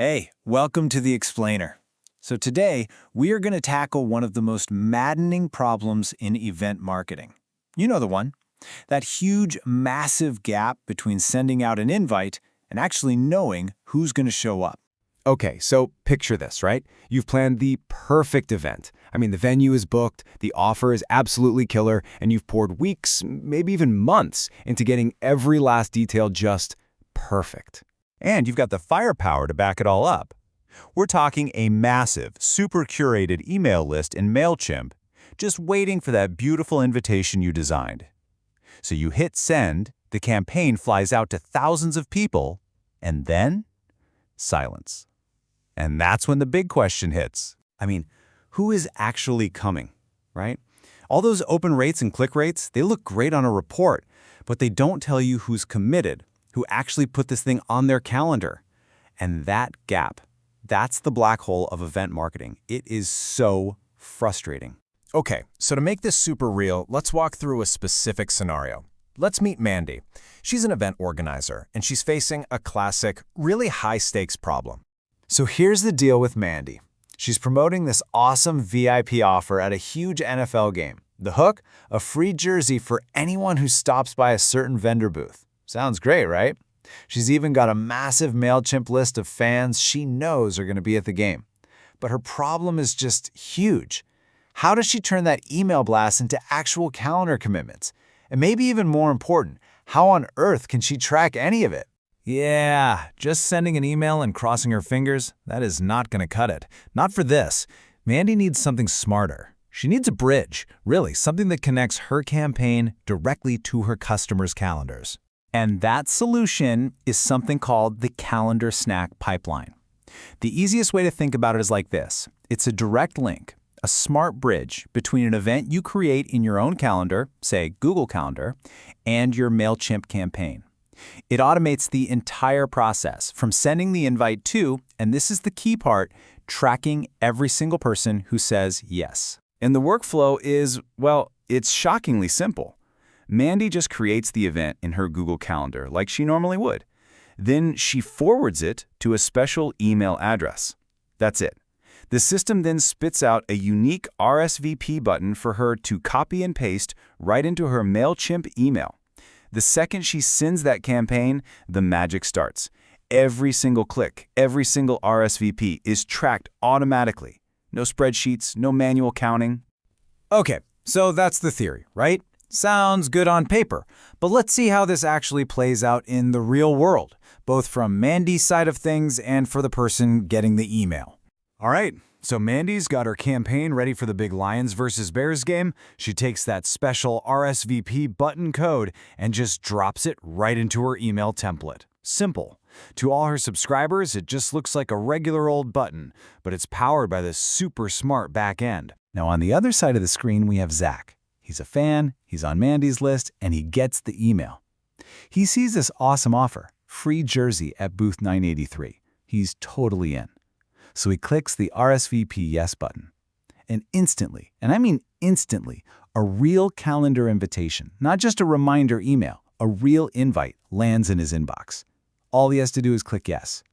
Hey, welcome to The Explainer. So today, we are going to tackle one of the most maddening problems in event marketing. You know the one. That huge, massive gap between sending out an invite and actually knowing who's going to show up. Okay, so picture this, right? You've planned the perfect event. I mean, the venue is booked, the offer is absolutely killer, and you've poured weeks, maybe even months, into getting every last detail just perfect. And you've got the firepower to back it all up. We're talking a massive, super curated email list in MailChimp, just waiting for that beautiful invitation you designed. So you hit send, the campaign flies out to thousands of people, and then silence. And that's when the big question hits. I mean, who is actually coming, right? All those open rates and click rates, they look great on a report, but they don't tell you who's committed, who actually put this thing on their calendar. And that gap, that's the black hole of event marketing. It is so frustrating. Okay, so to make this super real, let's walk through a specific scenario. Let's meet Mandy. She's an event organizer, and she's facing a classic, really high-stakes problem. So here's the deal with Mandy. She's promoting this awesome VIP offer at a huge NFL game. The hook? A free jersey for anyone who stops by a certain vendor booth. Sounds great, right? She's even got a massive MailChimp list of fans she knows are going to be at the game. But her problem is just huge. How does she turn that email blast into actual calendar commitments? And maybe even more important, how on earth can she track any of it? Yeah, just sending an email and crossing her fingers, that is not going to cut it. Not for this. Mandy needs something smarter. She needs a bridge, really, something that connects her campaign directly to her customers' calendars. And that solution is something called the calendar snack pipeline. The easiest way to think about it is like this. It's a direct link, a smart bridge between an event you create in your own calendar, say Google Calendar, and your MailChimp campaign. It automates the entire process from sending the invite to, and this is the key part, tracking every single person who says yes. And the workflow is, well, it's shockingly simple. Mandy just creates the event in her Google Calendar like she normally would. Then she forwards it to a special email address. That's it. The system then spits out a unique RSVP button for her to copy and paste right into her MailChimp email. The second she sends that campaign, the magic starts. Every single click, every single RSVP is tracked automatically. No spreadsheets, no manual counting. Okay, so that's the theory, right? Sounds good on paper, but let's see how this actually plays out in the real world, both from Mandy's side of things and for the person getting the email. All right, so Mandy's got her campaign ready for the big Lions versus Bears game. She takes that special RSVP button code and just drops it right into her email template. Simple. To all her subscribers, it just looks like a regular old button, but it's powered by this super smart back end. Now on the other side of the screen, we have Zach. He's a fan, he's on Mandy's list, and he gets the email. He sees this awesome offer, free jersey at booth 983. He's totally in. So he clicks the RSVP yes button. And instantly, and I mean instantly, a real calendar invitation, not just a reminder email, a real invite lands in his inbox. All he has to do is click yes.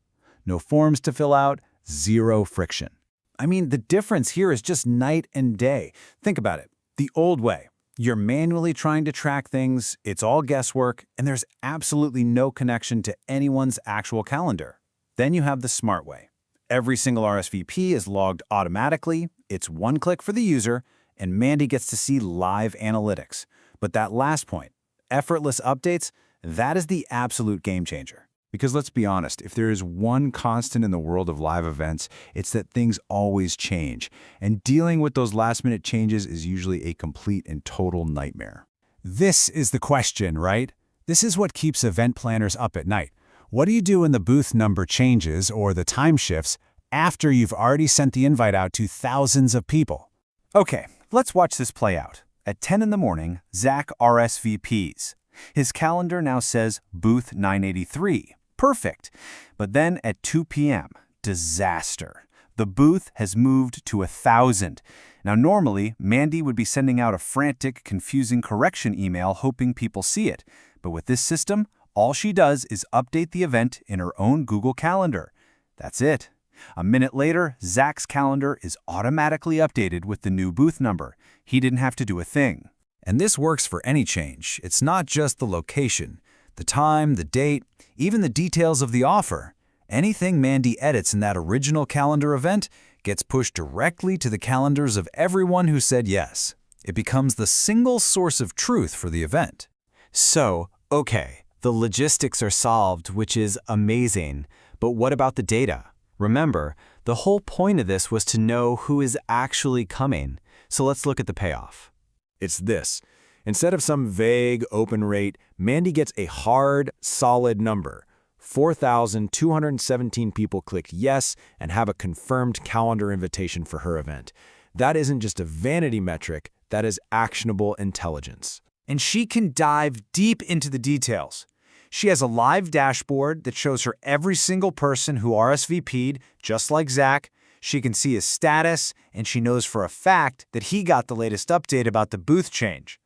No forms to fill out, zero friction. I mean, the difference here is just night and day. Think about it. The old way, you're manually trying to track things, it's all guesswork, and there's absolutely no connection to anyone's actual calendar. Then you have the smart way. Every single RSVP is logged automatically, it's one click for the user, and Mandy gets to see live analytics. But that last point, effortless updates, that is the absolute game changer. Because let's be honest, if there is one constant in the world of live events, it's that things always change. And dealing with those last-minute changes is usually a complete and total nightmare. This is the question, right? This is what keeps event planners up at night. What do you do when the booth number changes or the time shifts after you've already sent the invite out to thousands of people? Okay, let's watch this play out. At 10 in the morning, Zach RSVPs. His calendar now says booth 983. Perfect. But then at 2 p.m., disaster. The booth has moved to 1,000. Now normally, Mandy would be sending out a frantic, confusing correction email hoping people see it. But with this system, all she does is update the event in her own Google Calendar. That's it. A minute later, Zach's calendar is automatically updated with the new booth number. He didn't have to do a thing. And this works for any change. It's not just the location, the time, the date, even the details of the offer. Anything Mandy edits in that original calendar event gets pushed directly to the calendars of everyone who said yes. It becomes the single source of truth for the event. So, okay, the logistics are solved, which is amazing. But what about the data? Remember, the whole point of this was to know who is actually coming. So let's look at the payoff. It's this. Instead of some vague open rate, Mandy gets a hard, solid number. 4,217 people clicked yes and have a confirmed calendar invitation for her event. That isn't just a vanity metric, that is actionable intelligence. And she can dive deep into the details. She has a live dashboard that shows her every single person who RSVP'd, just like Zach. She can see his status, and she knows for a fact that he got the latest update about the booth change.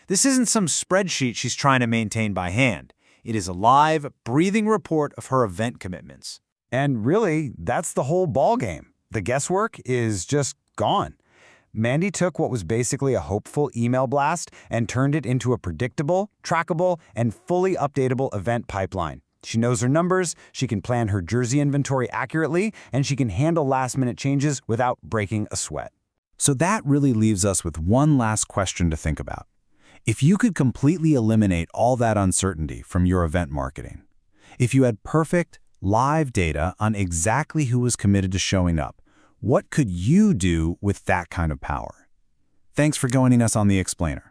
This isn't some spreadsheet she's trying to maintain by hand. It is a live, breathing report of her event commitments. And really, that's the whole ballgame. The guesswork is just gone. Mandy took what was basically a hopeful email blast and turned it into a predictable, trackable, and fully updatable event pipeline. She knows her numbers, she can plan her jersey inventory accurately, and she can handle last-minute changes without breaking a sweat. So that really leaves us with one last question to think about. If you could completely eliminate all that uncertainty from your event marketing, if you had perfect, live data on exactly who was committed to showing up, what could you do with that kind of power? Thanks for joining us on The Explainer.